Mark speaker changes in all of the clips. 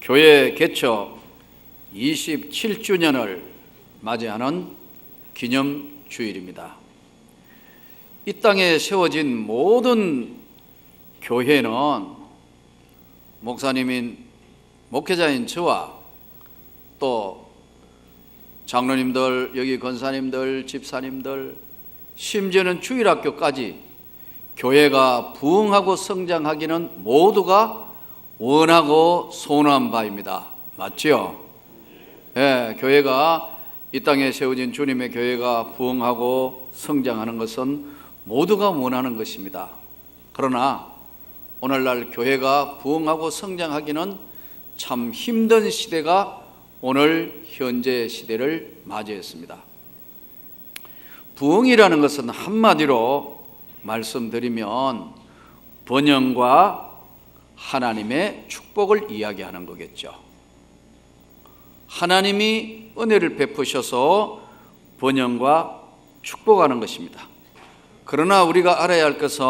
Speaker 1: 교회 개척 27주년을 맞이하는 기념주일입니다. 이 땅에 세워진 모든 교회는 목사님인 목회자인 저와 또 장로님들, 여기 권사님들, 집사님들, 심지어는 주일학교까지 교회가 부흥하고 성장하기는 모두가 원하고 소원한 바입니다. 맞죠? 예, 교회가 이 땅에 세워진 주님의 교회가 부흥하고 성장하는 것은 모두가 원하는 것입니다. 그러나 오늘날 교회가 부흥하고 성장하기는 참 힘든 시대가 오늘 현재 시대를 맞이했습니다. 부흥이라는 것은 한마디로 말씀드리면 번영과 하나님의 축복을 이야기하는 거겠죠. 하나님이 은혜를 베푸셔서 번영과 축복하는 것입니다. 그러나 우리가 알아야 할 것은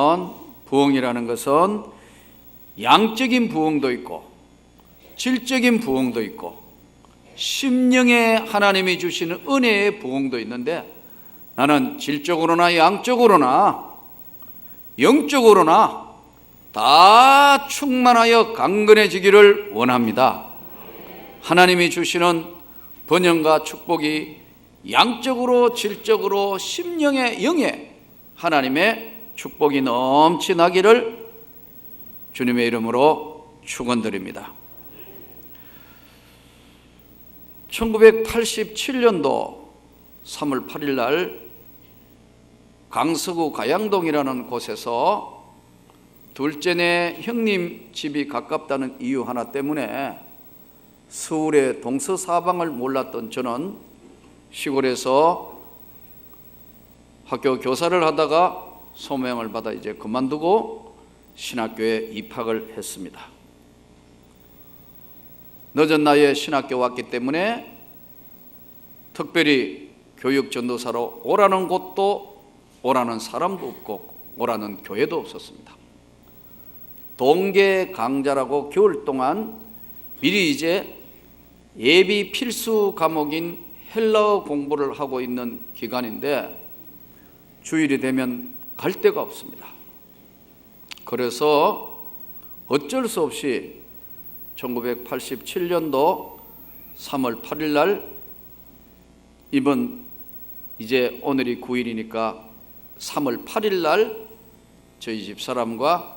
Speaker 1: 부흥이라는 것은 양적인 부흥도 있고 질적인 부흥도 있고 심령에 하나님이 주시는 은혜의 부흥도 있는데, 나는 질적으로나 양적으로나 영적으로나 다 충만하여 강건해지기를 원합니다. 하나님이 주시는 번영과 축복이 양적으로 질적으로 심령의 영에 하나님의 축복이 넘치나기를 주님의 이름으로 축원드립니다. 1987년도 3월 8일 날 강서구 가양동이라는 곳에서 둘째네 형님 집이 가깝다는 이유 하나 때문에 서울의 동서사방을 몰랐던 저는 시골에서 학교 교사를 하다가 소명을 받아 이제 그만두고 신학교에 입학을 했습니다. 늦은 나이에 신학교 왔기 때문에 특별히 교육 전도사로 오라는 곳도 오라는 사람도 없고 오라는 교회도 없었습니다. 동계 강좌라고 겨울 동안 미리 이제 예비 필수 과목인 헬라어 공부를 하고 있는 기간인데 주일이 되면 갈 데가 없습니다. 그래서 어쩔 수 없이 1987년도 3월 8일 날 이번 이제 오늘이 9일이니까 3월 8일 날 저희 집 사람과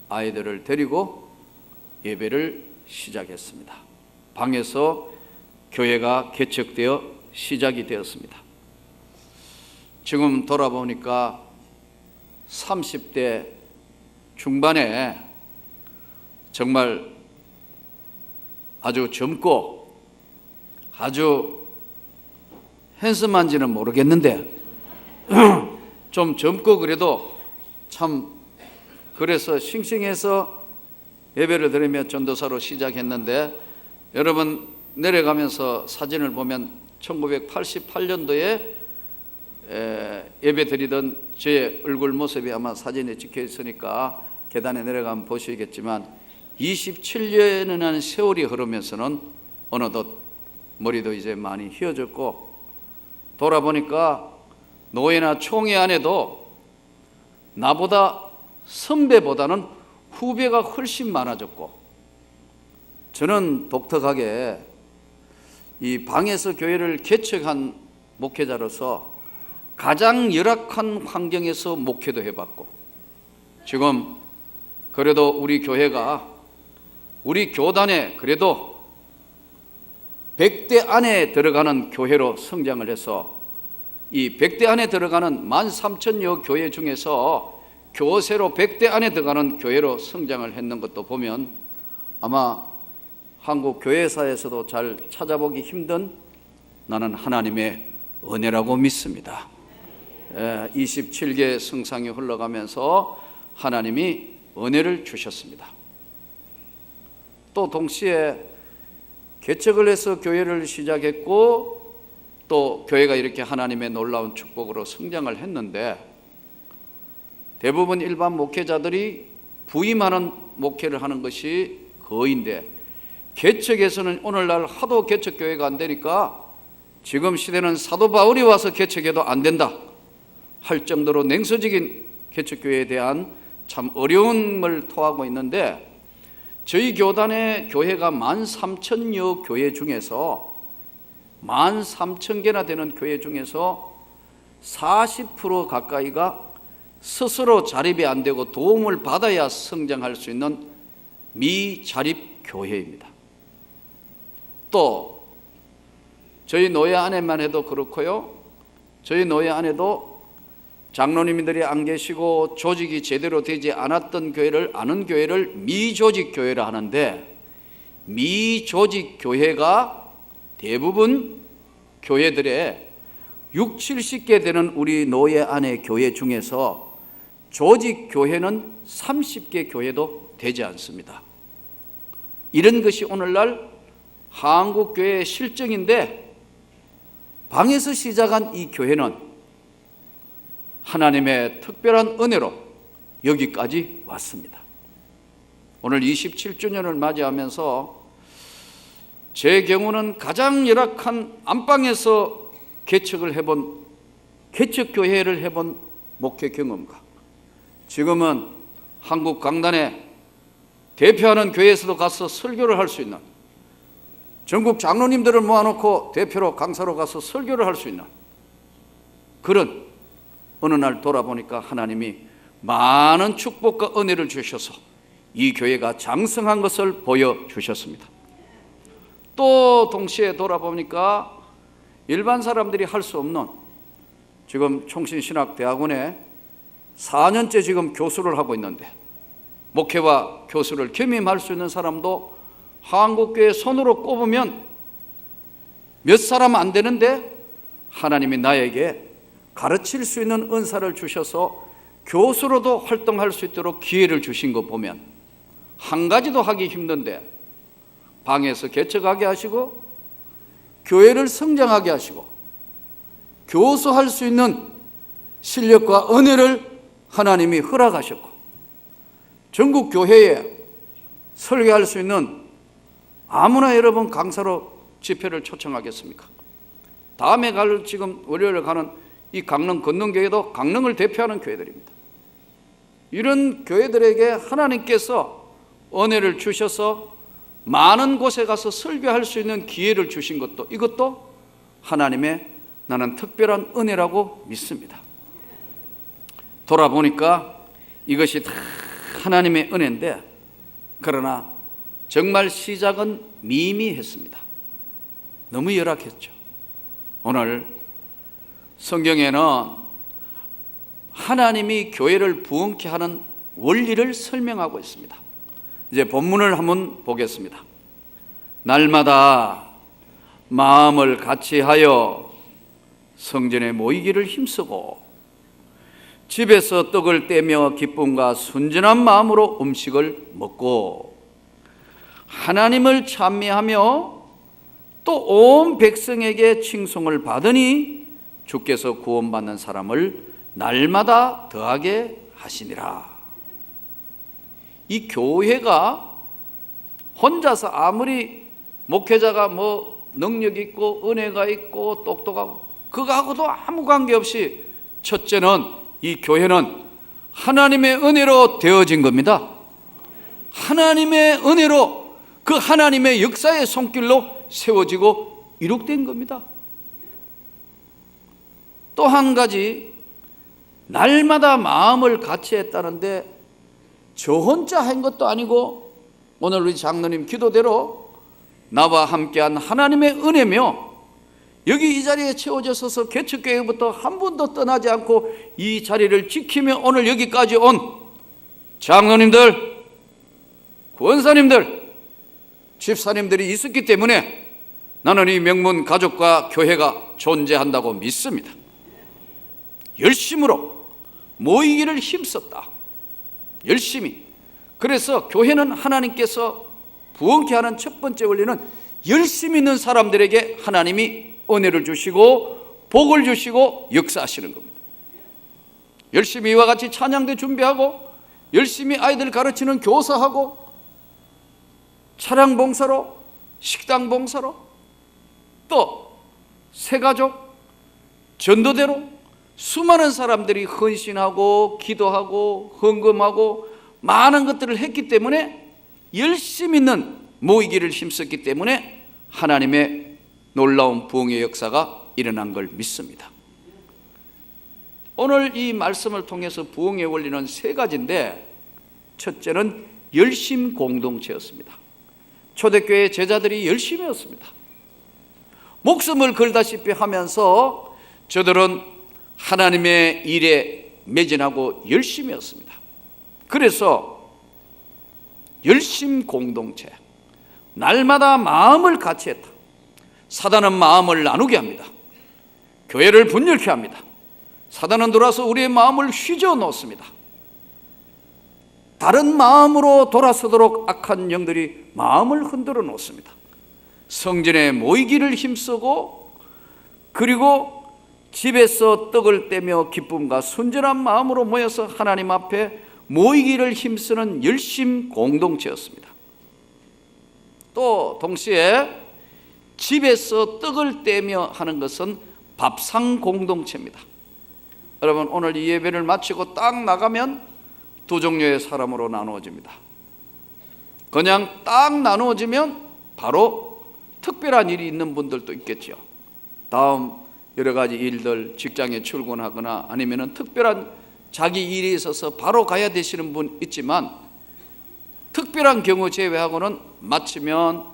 Speaker 1: 아이들을 데리고 예배를 시작했습니다. 방에서 교회가 개척되어 시작이 되었습니다. 지금 돌아보니까 30대 중반에 정말 아주 젊고 아주 핸섬한지는 모르겠는데 좀 젊고 그래도 참 그래서 싱싱해서 예배를 드리며 전도사로 시작했는데, 여러분 내려가면서 사진을 보면 1988년도에 예배 드리던 제 얼굴 모습이 아마 사진에 찍혀 있으니까 계단에 내려가면 보시겠지만 27년이라는 세월이 흐르면서는 어느덧 머리도 이제 많이 휘어졌고, 돌아보니까 노예나 총회 안에도 나보다 선배보다는 후배가 훨씬 많아졌고, 저는 독특하게 이 방에서 교회를 개척한 목회자로서 가장 열악한 환경에서 목회도 해봤고, 지금 그래도 우리 교회가 우리 교단에 그래도 100대 안에 들어가는 교회로 성장을 해서 이 100대 안에 들어가는 13,000여 교회 중에서 교세로 100대 안에 들어가는 교회로 성장을 했는 것도 보면 아마 한국 교회사에서도 잘 찾아보기 힘든 나는 하나님의 은혜라고 믿습니다. 27개 성상이 흘러가면서 하나님이 은혜를 주셨습니다. 또 동시에 개척을 해서 교회를 시작했고 또 교회가 이렇게 하나님의 놀라운 축복으로 성장을 했는데, 대부분 일반 목회자들이 부임하는 목회를 하는 것이 거의인데 개척에서는 오늘날 하도 개척교회가 안 되니까 지금 시대는 사도 바울이 와서 개척해도 안 된다 할 정도로 냉소적인 개척교회에 대한 참 어려움을 토하고 있는데, 저희 교단의 교회가 13,000여 교회 중에서 13,000개나 되는 교회 중에서 40% 가까이가 스스로 자립이 안 되고 도움을 받아야 성장할 수 있는 미자립 교회입니다. 또 저희 노예 안에만 해도 그렇고요, 저희 노예 안에도 장로님들이 안 계시고 조직이 제대로 되지 않았던 교회를, 아는 교회를 미조직 교회라 하는데, 미조직 교회가 대부분 교회들의 60, 70개 되는 우리 노예 안의 교회 중에서 조직 교회는 30개 교회도 되지 않습니다. 이런 것이 오늘날 한국교회의 실정인데, 방에서 시작한 이 교회는 하나님의 특별한 은혜로 여기까지 왔습니다. 오늘 27주년을 맞이하면서 제 경우는 가장 열악한 안방에서 개척을 해본, 개척교회를 해본 목회 경험과 지금은 한국 강단에 대표하는 교회에서도 가서 설교를 할 수 있는, 전국 장로님들을 모아놓고 대표로 강사로 가서 설교를 할 수 있는 그런 어느 날 돌아보니까 하나님이 많은 축복과 은혜를 주셔서 이 교회가 장성한 것을 보여주셨습니다. 또 동시에 돌아보니까 일반 사람들이 할 수 없는, 지금 총신신학대학원에 4년째 지금 교수를 하고 있는데, 목회와 교수를 겸임할 수 있는 사람도 한국교회 손으로 꼽으면 몇 사람 안 되는데, 하나님이 나에게 가르칠 수 있는 은사를 주셔서 교수로도 활동할 수 있도록 기회를 주신 거 보면 한 가지도 하기 힘든데 방에서 개척하게 하시고 교회를 성장하게 하시고 교수할 수 있는 실력과 은혜를 하나님이 허락하셨고, 전국 교회에 설교할 수 있는 아무나 여러분 강사로 집회를 초청하겠습니까? 다음에 갈, 지금 월요일에 가는 이 강릉 건능교회도 강릉을 대표하는 교회들입니다. 이런 교회들에게 하나님께서 은혜를 주셔서 많은 곳에 가서 설교할 수 있는 기회를 주신 것도, 이것도 하나님의 나는 특별한 은혜라고 믿습니다. 돌아보니까 이것이 다 하나님의 은혜인데, 그러나 정말 시작은 미미했습니다. 너무 열악했죠. 오늘 성경에는 하나님이 교회를 부흥케 하는 원리를 설명하고 있습니다. 이제 본문을 한번 보겠습니다. 날마다 마음을 같이하여 성전에 모이기를 힘쓰고 집에서 떡을 떼며 기쁨과 순전한 마음으로 음식을 먹고 하나님을 찬미하며 또 온 백성에게 칭송을 받으니 주께서 구원받는 사람을 날마다 더하게 하시니라. 이 교회가 혼자서 아무리 목회자가 뭐 능력 있고 은혜가 있고 똑똑하고 그거하고도 아무 관계없이, 첫째는 이 교회는 하나님의 은혜로 되어진 겁니다. 하나님의 은혜로, 그 하나님의 역사의 손길로 세워지고 이룩된 겁니다. 또 한 가지, 날마다 마음을 같이 했다는데 저 혼자 한 것도 아니고 오늘 우리 장로님 기도대로 나와 함께한 하나님의 은혜며, 여기 이 자리에 채워져 서서 개척교회부터 한 번도 떠나지 않고 이 자리를 지키며 오늘 여기까지 온 장로님들, 권사님들, 집사님들이 있었기 때문에 나는 이 명문 가족과 교회가 존재한다고 믿습니다. 열심으로 모이기를 힘썼다. 열심히. 그래서 교회는 하나님께서 부흥케 하는 첫 번째 원리는 열심히 있는 사람들에게 하나님이 은혜를 주시고 복을 주시고 역사하시는 겁니다. 열심히 이와 같이 찬양대 준비하고 열심히 아이들 가르치는 교사하고 차량 봉사로 식당 봉사로, 또 새가족, 전도대로 수많은 사람들이 헌신하고 기도하고 헌금하고 많은 것들을 했기 때문에, 열심 있는 모이기를 힘썼기 때문에 하나님의 놀라운 부흥의 역사가 일어난 걸 믿습니다. 오늘 이 말씀을 통해서 부흥의 원리는 세 가지인데, 첫째는 열심 공동체였습니다. 초대교회 제자들이 열심히 했습니다. 목숨을 걸다시피 하면서 저들은 하나님의 일에 매진하고 열심히 했습니다. 그래서 열심 공동체, 날마다 마음을 같이 했다. 사단은 마음을 나누게 합니다. 교회를 분열케 합니다. 사단은 돌아서 우리의 마음을 휘저어 놓습니다. 다른 마음으로 돌아서도록 악한 영들이 마음을 흔들어 놓습니다. 성전에 모이기를 힘쓰고, 그리고 집에서 떡을 떼며 기쁨과 순전한 마음으로 모여서 하나님 앞에 모이기를 힘쓰는 열심 공동체였습니다. 또 동시에 집에서 떡을 떼며 하는 것은 밥상 공동체입니다. 여러분, 오늘 이 예배를 마치고 딱 나가면 두 종류의 사람으로 나누어집니다. 그냥 딱 나누어지면 바로 특별한 일이 있는 분들도 있겠죠. 다음 여러 가지 일들, 직장에 출근하거나 아니면 특별한 자기 일이 있어서 바로 가야 되시는 분 있지만, 특별한 경우 제외하고는 마치면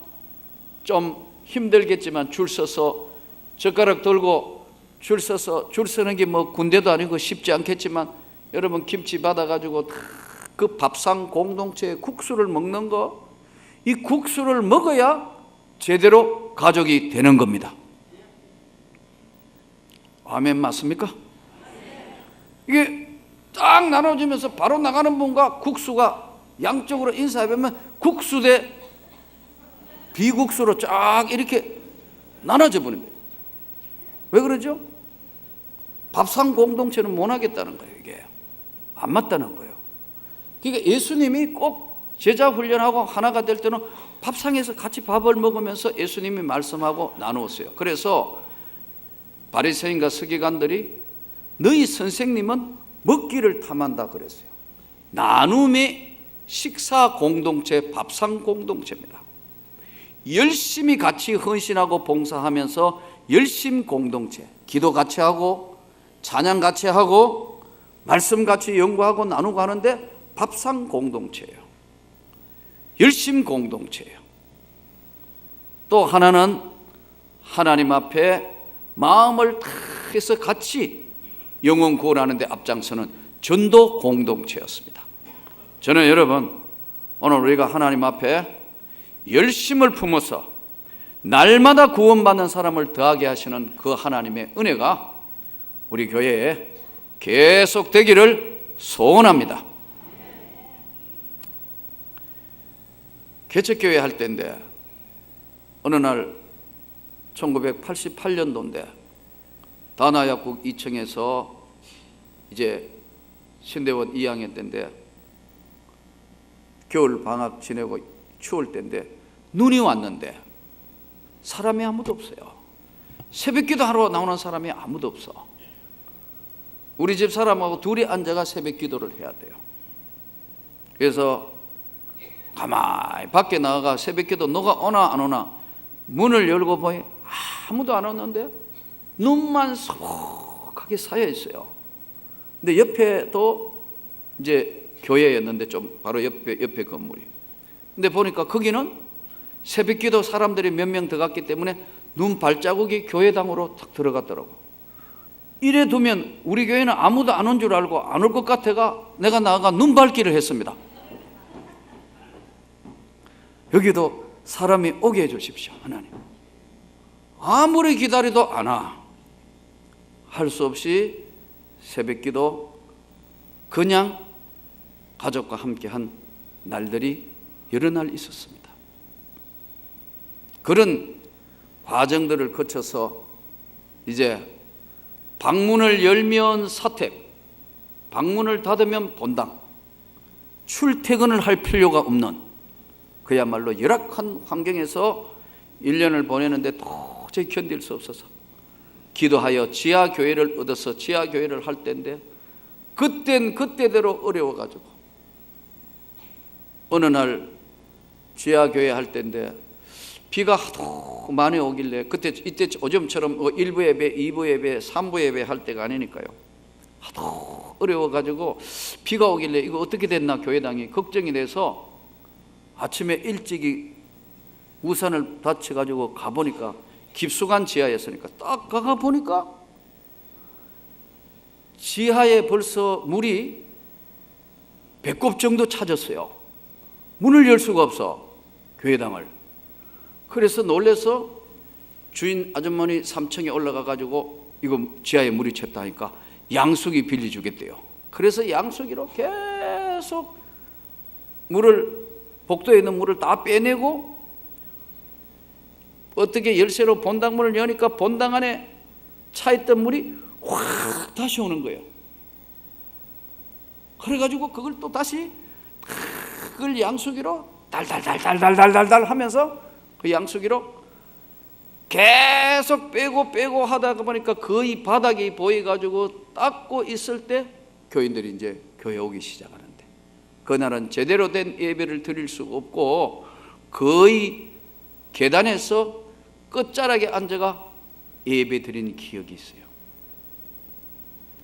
Speaker 1: 좀 힘들겠지만 줄 서서 젓가락 들고 줄 서는 게 뭐 군대도 아니고 쉽지 않겠지만, 여러분 김치 받아가지고 그 밥상 공동체에 국수를 먹는 거, 이 국수를 먹어야 제대로 가족이 되는 겁니다. 아멘 맞습니까? 이게 딱 나눠지면서 바로 나가는 분과 국수가 양쪽으로 인사하면 국수 대 비국수로 쫙 이렇게 나눠져 버립니다. 왜 그러죠? 밥상 공동체는 못 하겠다는 거예요. 이게 안 맞다는 거예요. 그러니까 예수님이 꼭 제자 훈련하고 하나가 될 때는 밥상에서 같이 밥을 먹으면서 예수님이 말씀하고 나누었어요. 그래서 바리새인과 서기관들이 너희 선생님은 먹기를 탐한다 그랬어요. 나눔의 식사 공동체, 밥상 공동체입니다. 열심히 같이 헌신하고 봉사하면서 열심 공동체, 기도 같이 하고 찬양 같이 하고 말씀 같이 연구하고 나누고 하는데 밥상 공동체예요. 열심 공동체예요. 또 하나는 하나님 앞에 마음을 다해서 같이 영혼 구원하는 데 앞장서는 전도 공동체였습니다. 저는 여러분, 오늘 우리가 하나님 앞에 열심을 품어서 날마다 구원받는 사람을 더하게 하시는 그 하나님의 은혜가 우리 교회에 계속 되기를 소원합니다. 개척교회 할 때인데 어느 날 1988년도인데 다나약국 2층에서 이제 신대원 2학년 때인데 겨울 방학 지내고 추울 때인데 눈이 왔는데 사람이 아무도 없어요. 새벽기도 하러 나오는 사람이 아무도 없어. 우리 집 사람하고 둘이 앉아가 새벽기도를 해야 돼요. 그래서 가만히 밖에 나가가 새벽기도 너가 오나 안 오나 문을 열고 보니 아무도 안 오는데 눈만 소복하게 쌓여 있어요. 근데 옆에도 이제 교회였는데 좀 바로 옆에 건물이. 근데 보니까 거기는 새벽기도 사람들이 몇 명 들어갔기 때문에 눈 발자국이 교회당으로 탁 들어갔더라고. 이래 두면 우리 교회는 아무도 안 온 줄 알고 안 올 것 같아가 내가 나가 눈 밟기를 했습니다. 여기도 사람이 오게 해주십시오. 하나님. 아무리 기다려도 안 와. 할 수 없이 새벽기도 그냥 가족과 함께한 날들이 여러 날 있었습니다. 그런 과정들을 거쳐서 이제 방문을 열면 사택, 방문을 닫으면 본당, 출퇴근을 할 필요가 없는 그야말로 열악한 환경에서 1년을 보내는데 도저히 견딜 수 없어서 기도하여 지하교회를 얻어서 지하교회를 할 때인데, 그땐 그때대로 어려워가지고 어느 날 지하교회 할 때인데 비가 하도 많이 오길래, 이때 요즘처럼 1부 예배, 2부 예배, 3부 예배 할 때가 아니니까요. 하도 어려워가지고 비가 오길래 이거 어떻게 됐나 교회당이 걱정이 돼서 아침에 일찍이 우산을 다쳐가지고 가보니까, 깊숙한 지하였으니까 딱 가보니까 지하에 벌써 물이 배꼽 정도 차졌어요. 문을 열 수가 없어, 교회당을. 그래서 놀래서 주인 아주머니 3층에 올라가가지고 이거 지하에 물이 찼다 하니까 양수기 빌려주겠대요. 그래서 양수기로 계속 복도에 있는 물을 다 빼내고, 어떻게 열쇠로 본당문을 여니까 본당 안에 차있던 물이 확 다시 오는 거예요. 그래가지고 그걸 또 다시 그걸 양수기로 달달달달달달달 하면서 그 양수기로 계속 빼고 하다가 보니까 거의 바닥이 보여가지고 닦고 있을 때 교인들이 이제 교회 오기 시작하는데, 그날은 제대로 된 예배를 드릴 수 없고 거의 계단에서 끝자락에 앉아가 예배 드린 기억이 있어요.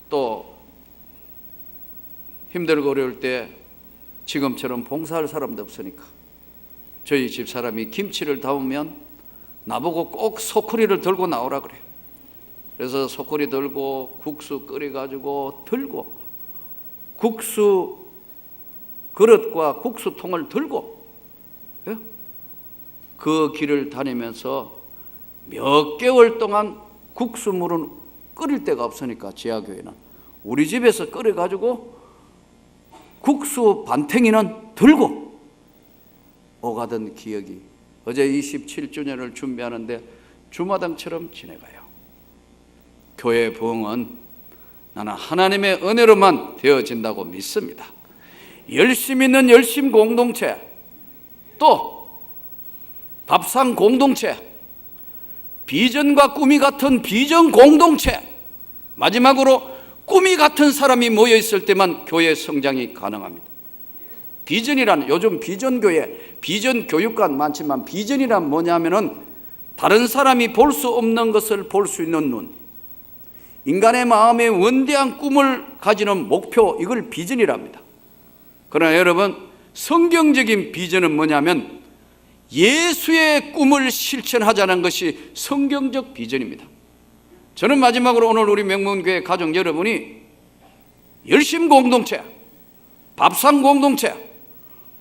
Speaker 1: 또 힘들고 어려울 때 지금처럼 봉사할 사람도 없으니까 저희 집 사람이 김치를 담으면 나보고 꼭 소쿠리를 들고 나오라 그래요. 그래서 소쿠리 들고 국수 끓여가지고 들고, 국수 그릇과 국수통을 들고 그 길을 다니면서 몇 개월 동안 국수물은 끓일 데가 없으니까 지하교회는 우리 집에서 끓여가지고 국수 반탱이는 들고 오가던 기억이, 어제 27주년을 준비하는데 주마당처럼 지내가요. 교회 부흥은 나는 하나님의 은혜로만 되어진다고 믿습니다. 열심 있는 열심 공동체, 또 밥상 공동체, 비전과 꿈이 같은 비전 공동체, 마지막으로 꿈이 같은 사람이 모여 있을 때만 교회 성장이 가능합니다. 비전이란, 요즘 비전교회, 비전교육관 많지만 비전이란 뭐냐면은 다른 사람이 볼 수 없는 것을 볼 수 있는 눈, 인간의 마음에 원대한 꿈을 가지는 목표, 이걸 비전이랍니다. 그러나 여러분, 성경적인 비전은 뭐냐면 예수의 꿈을 실천하자는 것이 성경적 비전입니다. 저는 마지막으로 오늘 우리 명문교회 가족 여러분이 열심 공동체, 밥상 공동체,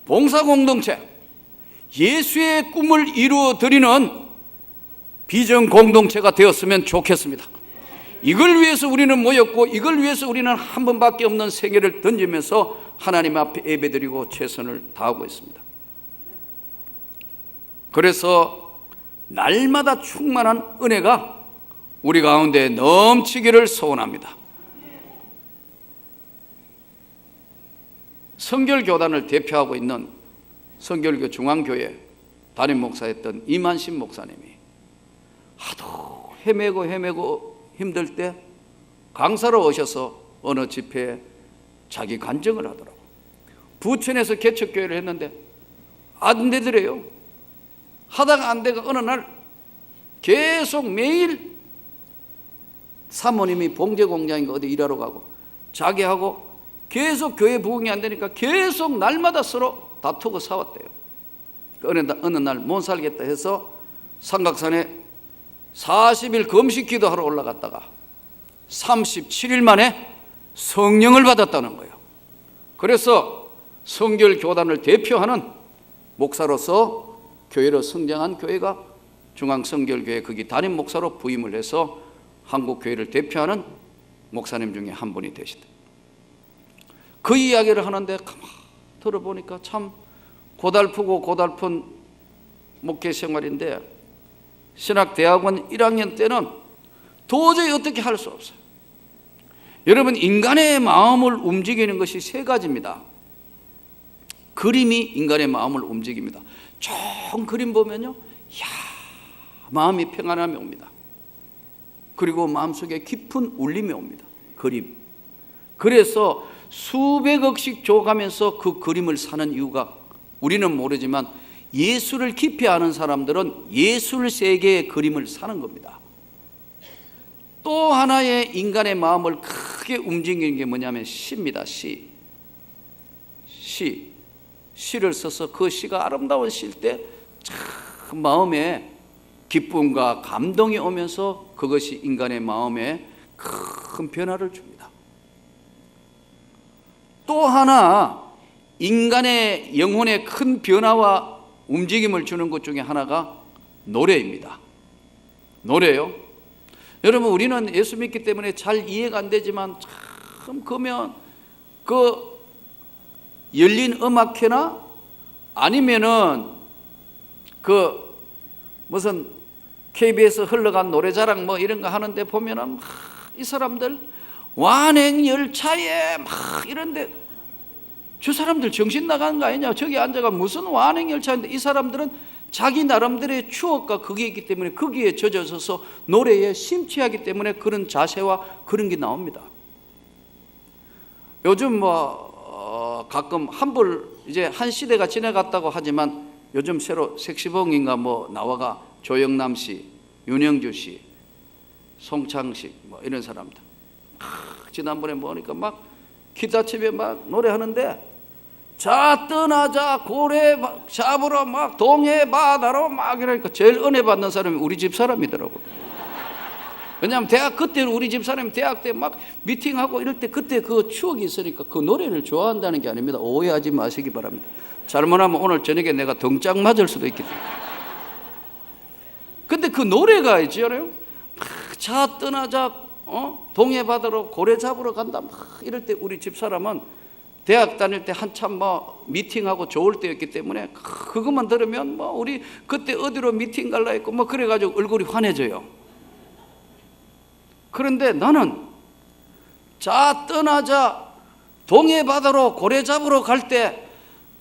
Speaker 1: 봉사 공동체, 예수의 꿈을 이루어 드리는 비전 공동체가 되었으면 좋겠습니다. 이걸 위해서 우리는 모였고, 이걸 위해서 우리는 한 번밖에 없는 생애를 던지면서 하나님 앞에 예배드리고 최선을 다하고 있습니다. 그래서 날마다 충만한 은혜가 우리 가운데 넘치기를 소원합니다. 성결교단을 대표하고 있는 성결교 중앙교회 담임 목사였던 이만신 목사님이 하도 헤매고 힘들 때 강사로 오셔서 어느 집회에 자기 간증을 하더라고. 부천에서 개척교회를 했는데 안 되더래요. 하다가 안 되가 어느 날 계속 매일 사모님이 봉제공장인가 어디 일하러 가고 자기하고 계속 교회 부흥이 안 되니까 계속 날마다 서로 다투고 싸웠대요. 어느 날 못 살겠다 해서 삼각산에 40일 금식 기도하러 올라갔다가 37일 만에 성령을 받았다는 거예요. 그래서 성결교단을 대표하는 목사로서 교회로 성장한 교회가 중앙성결교회 거기 담임 목사로 부임을 해서 한국교회를 대표하는 목사님 중에 한 분이 되시다. 그 이야기를 하는데 가만 들어보니까 참 고달픈 목회 생활인데, 신학대학원 1학년 때는 도저히 어떻게 할 수 없어요. 여러분, 인간의 마음을 움직이는 것이 세 가지입니다. 그림이 인간의 마음을 움직입니다. 총 그림 보면요, 이야 마음이 평안함이 옵니다. 그리고 마음속에 깊은 울림이 옵니다. 그림. 그래서 수백억씩 줘가면서 그 그림을 사는 이유가, 우리는 모르지만 예수를 깊이 아는 사람들은 예술 세계의 그림을 사는 겁니다. 또 하나의 인간의 마음을 크게 움직이는 게 뭐냐면 시입니다. 시를 써서 그 시가 아름다운 시일 때 참 마음에 기쁨과 감동이 오면서 그것이 인간의 마음에 큰 변화를 줍니다. 또 하나 인간의 영혼에 큰 변화와 움직임을 주는 것 중에 하나가 노래입니다. 노래요. 여러분, 우리는 예수 믿기 때문에 잘 이해가 안 되지만 참 그러면 그 열린 음악회나 아니면은 그 무슨 KBS 흘러간 노래자랑 뭐 이런 거 하는데 보면은 이 사람들 완행열차에 막 이런데, 저 사람들 정신 나가는 거 아니냐, 저기 앉아가 무슨 완행열차인데, 이 사람들은 자기 나름대로의 추억과 그게 있기 때문에 거기에 젖어서서 노래에 심취하기 때문에 그런 자세와 그런 게 나옵니다. 요즘 가끔 한불 이제 한 시대가 지나갔다고 하지만 요즘 새로 섹시봉인가 나와가 조영남 씨, 윤영주 씨, 송창식 이런 사람들 지난번에 보니까 막 기타집에 막 노래하는데, 자 떠나자 고래 잡으러 막 동해 바다로 막 이러니까 제일 은혜 받는 사람이 우리 집 사람이더라고요. 왜냐하면 그때는 우리 집 사람이 대학 때 막 미팅하고 이럴 때 그때 그 추억이 있으니까 그 노래를 좋아한다는 게 아닙니다. 오해하지 마시기 바랍니다. 잘못하면 오늘 저녁에 내가 덩짝 맞을 수도 있기 때문에. 근데 그 노래가 있잖아요. 자 떠나자 동해 바다로 고래 잡으러 간다 막 이럴 때 우리 집 사람은 대학 다닐 때 한참 미팅하고 좋을 때였기 때문에 그것만 들으면 우리 그때 어디로 미팅 갈라 했고 그래가지고 얼굴이 환해져요. 그런데 나는 자 떠나자 동해 바다로 고래 잡으러 갈 때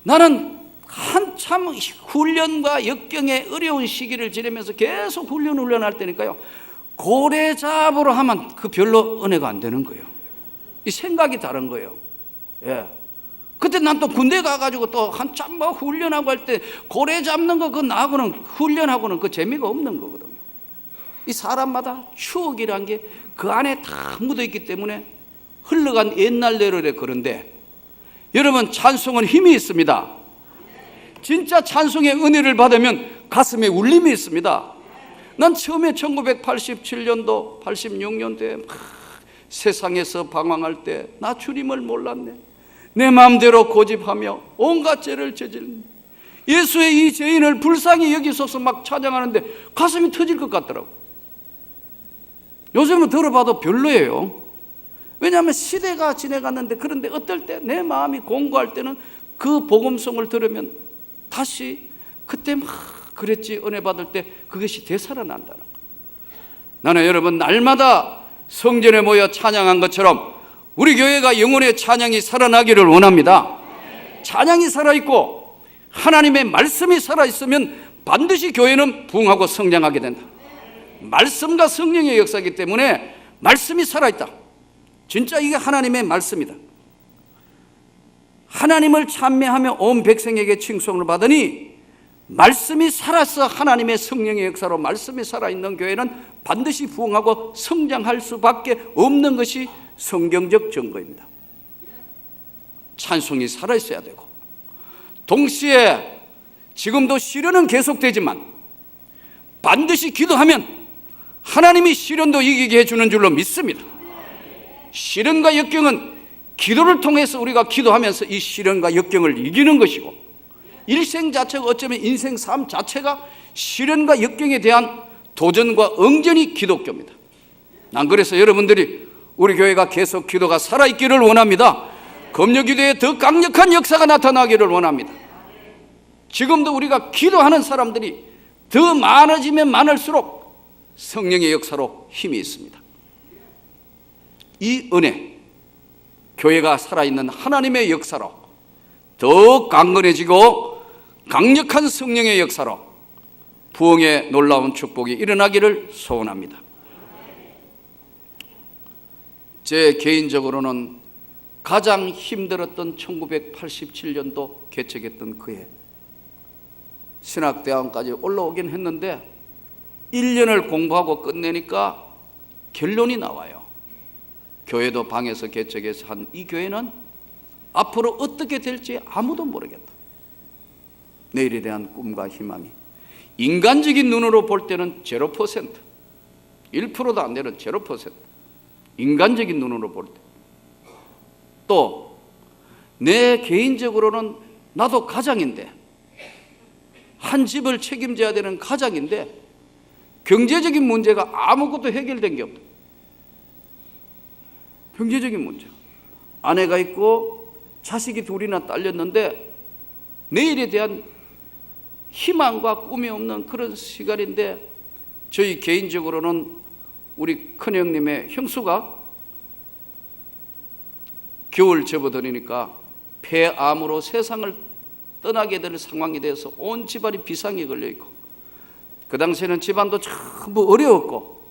Speaker 1: 나는 한참 훈련과 역경의 어려운 시기를 지내면서 계속 훈련할 때니까요, 고래 잡으러 하면 그 별로 은혜가 안 되는 거예요. 이 생각이 다른 거예요. 예. 그때 난 또 군대 가가지고 또 한참 훈련하고 할 때 고래 잡는 거 나하고는 훈련하고는 그 재미가 없는 거거든요. 이 사람마다 추억이란 게 그 안에 다 묻어 있기 때문에 흘러간 옛날 노래래. 그런데 여러분, 찬송은 힘이 있습니다. 진짜 찬송의 은혜를 받으면 가슴에 울림이 있습니다. 난 처음에 1987년도 86년도에 세상에서 방황할 때 나 주님을 몰랐네, 내 마음대로 고집하며 온갖 죄를 저질렀네, 예수의 이 죄인을 불쌍히 여기소서 막 찬양하는데 가슴이 터질 것 같더라고. 요즘은 들어봐도 별로예요. 왜냐하면 시대가 지나갔는데, 그런데 어떨 때 내 마음이 공고할 때는 그 복음송을 들으면 다시 그때 막 그랬지 은혜 받을 때 그것이 되살아난다는 거예요. 나는 여러분, 날마다 성전에 모여 찬양한 것처럼 우리 교회가 영혼의 찬양이 살아나기를 원합니다. 찬양이 살아있고 하나님의 말씀이 살아있으면 반드시 교회는 부흥하고 성장하게 된다. 말씀과 성령의 역사이기 때문에 말씀이 살아있다. 진짜 이게 하나님의 말씀이다. 하나님을 찬미하며 온 백성에게 칭송을 받으니 말씀이 살아서 하나님의 성령의 역사로 말씀이 살아있는 교회는 반드시 부흥하고 성장할 수밖에 없는 것이 성경적 증거입니다. 찬송이 살아있어야 되고, 동시에 지금도 시련은 계속되지만 반드시 기도하면 하나님이 시련도 이기게 해주는 줄로 믿습니다. 시련과 역경은 기도를 통해서 우리가 기도하면서 이 시련과 역경을 이기는 것이고, 일생 자체가 어쩌면 인생 삶 자체가 시련과 역경에 대한 도전과 응전이 기독교입니다. 난 그래서 여러분들이 우리 교회가 계속 기도가 살아있기를 원합니다. 검역기도에 더 강력한 역사가 나타나기를 원합니다. 지금도 우리가 기도하는 사람들이 더 많아지면 많을수록 성령의 역사로 힘이 있습니다. 이 은혜, 교회가 살아있는 하나님의 역사로 더욱 강건해지고 강력한 성령의 역사로 부흥의 놀라운 축복이 일어나기를 소원합니다. 제 개인적으로는 가장 힘들었던 1987년도 개척했던 그해, 신학대학원까지 올라오긴 했는데 1년을 공부하고 끝내니까 결론이 나와요. 교회도 방에서 개척해서 한 이 교회는 앞으로 어떻게 될지 아무도 모르겠다. 내일에 대한 꿈과 희망이 인간적인 눈으로 볼 때는 0%, 1%도 안 되는 0%, 인간적인 눈으로 볼 때. 또 내 개인적으로는 나도 가장인데, 한 집을 책임져야 되는 가장인데 경제적인 문제가 아무것도 해결된 게 없다. 경제적인 문제, 아내가 있고 자식이 둘이나 딸렸는데 내일에 대한 희망과 꿈이 없는 그런 시간인데, 저희 개인적으로는 우리 큰형님의 형수가 겨울 접어들으니까 폐암으로 세상을 떠나게 될 상황이 돼서 온 집안이 비상에 걸려있고, 그 당시에는 집안도 전부 어려웠고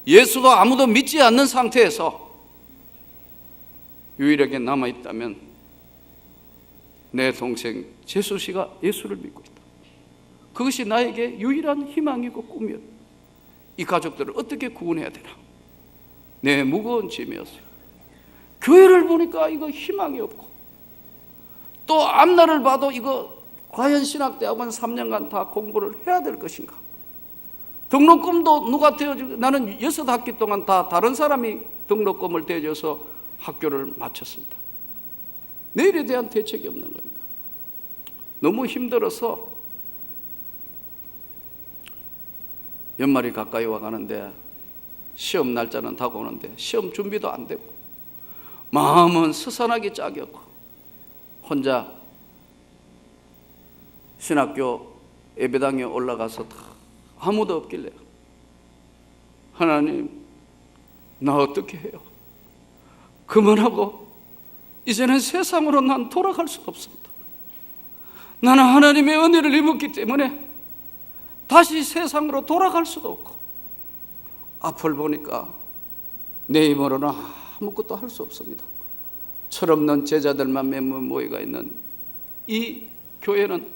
Speaker 1: 예수도 아무도 믿지 않는 상태에서 유일하게 남아있다면 내 동생 재수 씨가 예수를 믿고 있다. 그것이 나에게 유일한 희망이고 꿈이었다. 이 가족들을 어떻게 구원해야 되나, 내 무거운 짐이었어요. 교회를 보니까 이거 희망이 없고, 또 앞날을 봐도 이거 과연 신학대학원 3년간 다 공부를 해야 될 것인가, 등록금도 누가 대어주고, 나는 6학기 동안 다 다른 사람이 등록금을 대줘서 학교를 마쳤습니다. 내일에 대한 대책이 없는 거니까 너무 힘들어서 연말이 가까이 와가는데 시험 날짜는 다가오는데 시험 준비도 안 되고 마음은 스산하기 짝이었고, 혼자 신학교 예배당에 올라가서 아무도 없길래 하나님, 나 어떻게 해요? 그만하고 이제는 세상으로 난 돌아갈 수가 없습니다. 나는 하나님의 은혜를 입었기 때문에 다시 세상으로 돌아갈 수도 없고, 앞을 보니까 내 힘으로는 아무것도 할 수 없습니다. 철없는 제자들만 몇 명 모여가 있는 이 교회는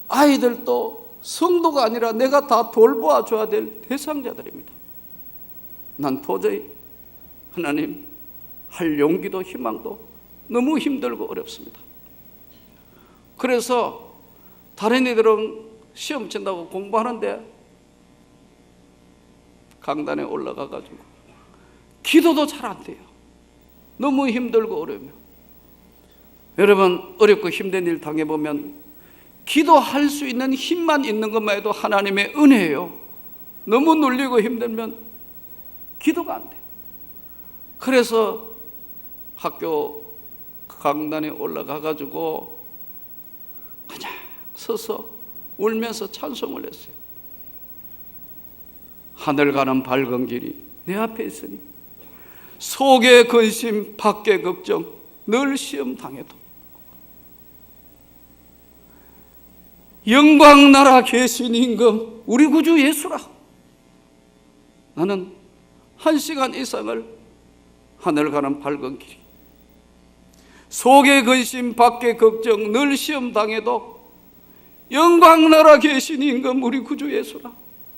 Speaker 1: 아이들도 성도가 아니라 내가 다 돌보아 줘야 될 대상자들입니다. 난 도저히 하나님 할 용기도 희망도 너무 힘들고 어렵습니다. 그래서 다른 애들은 시험 친다고 공부하는데 강단에 올라가가지고 기도도 잘 안 돼요. 너무 힘들고 어려우면. 여러분, 어렵고 힘든 일 당해보면 기도할 수 있는 힘만 있는 것만 해도 하나님의 은혜예요. 너무 눌리고 힘들면 기도가 안 돼. 그래서 학교 강단에 올라가가지고 그냥 서서 울면서 찬송을 했어요. 하늘 가는 밝은 길이 내 앞에 있으니 속에 근심 밖에 걱정 늘 시험 당해도 영광 나라 계신 임금 우리 구주 예수라. 나는 1시간 이상을 하늘 가는 밝은 길이 속에 근심 밖에 걱정 늘 시험 당해도 영광 나라 계신 임금 우리 구주 예수라.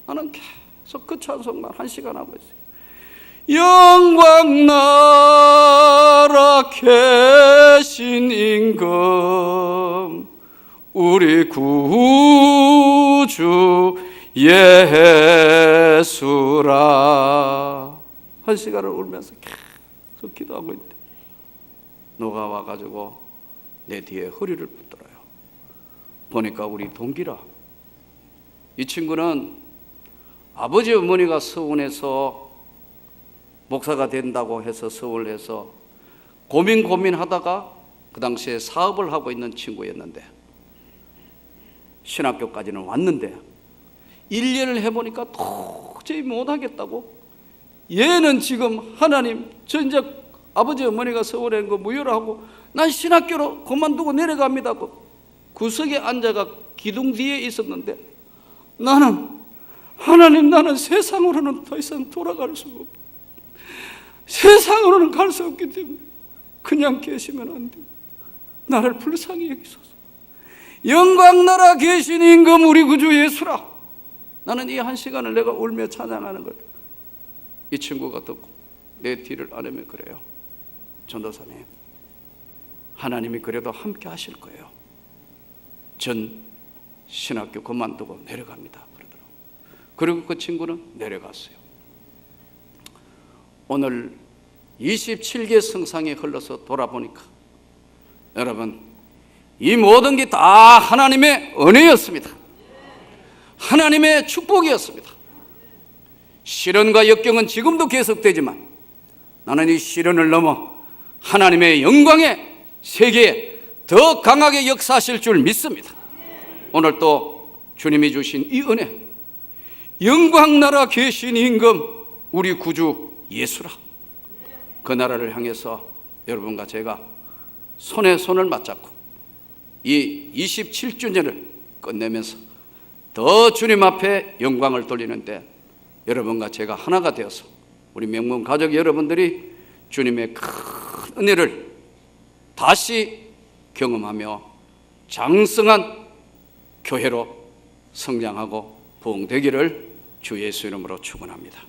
Speaker 1: 나는 계속 그 찬송만 1시간 하고 있어요. 영광 나라 계신 임금 우리 구주 예수라. 1시간을 울면서 계속 기도하고 있대. 누가 와가지고 내 뒤에 허리를 붙들어요. 보니까 우리 동기라. 이 친구는 아버지 어머니가 서운해서 목사가 된다고 해서 서울에서 고민하다가 그 당시에 사업을 하고 있는 친구였는데 신학교까지는 왔는데 1년을 해보니까 도저히 못하겠다고, 얘는 지금 하나님 저 이제 아버지 어머니가 서울에 있는 거 무효로 하고 난 신학교로 그만두고 내려갑니다. 구석에 앉아가 기둥 뒤에 있었는데
Speaker 2: 나는 세상으로는 더 이상 돌아갈 수가 없다. 세상으로는 갈 수 없기 때문에 그냥 계시면 안 돼. 나를 불쌍히 여기소서. 영광나라 계신 임금 우리 구주 예수라. 나는 이 한 시간을 내가 울며 찬양하는 걸 이 친구가 듣고 내 뒤를 아뢰며 그래요. 전도사님, 하나님이 그래도 함께 하실 거예요. 전 신학교 그만두고 내려갑니다 그러더라고요. 그리고 그 친구는 내려갔어요. 오늘 27개 성상이 흘러서 돌아보니까 여러분, 이 모든 게 다 하나님의 은혜였습니다. 하나님의 축복이었습니다. 시련과 역경은 지금도 계속되지만 나는 이 시련을 넘어 하나님의 영광의 세계에 더 강하게 역사하실 줄 믿습니다. 오늘 또 주님이 주신 이 은혜, 영광나라 계신 임금 우리 구주 예수라. 그 나라를 향해서 여러분과 제가 손에 손을 맞잡고 이 27주년을 끝내면서 더 주님 앞에 영광을 돌리는데 여러분과 제가 하나가 되어서 우리 명문 가족 여러분들이 주님의 큰 은혜를 다시 경험하며 장성한 교회로 성장하고 부흥되기를 주 예수 이름으로 축원합니다.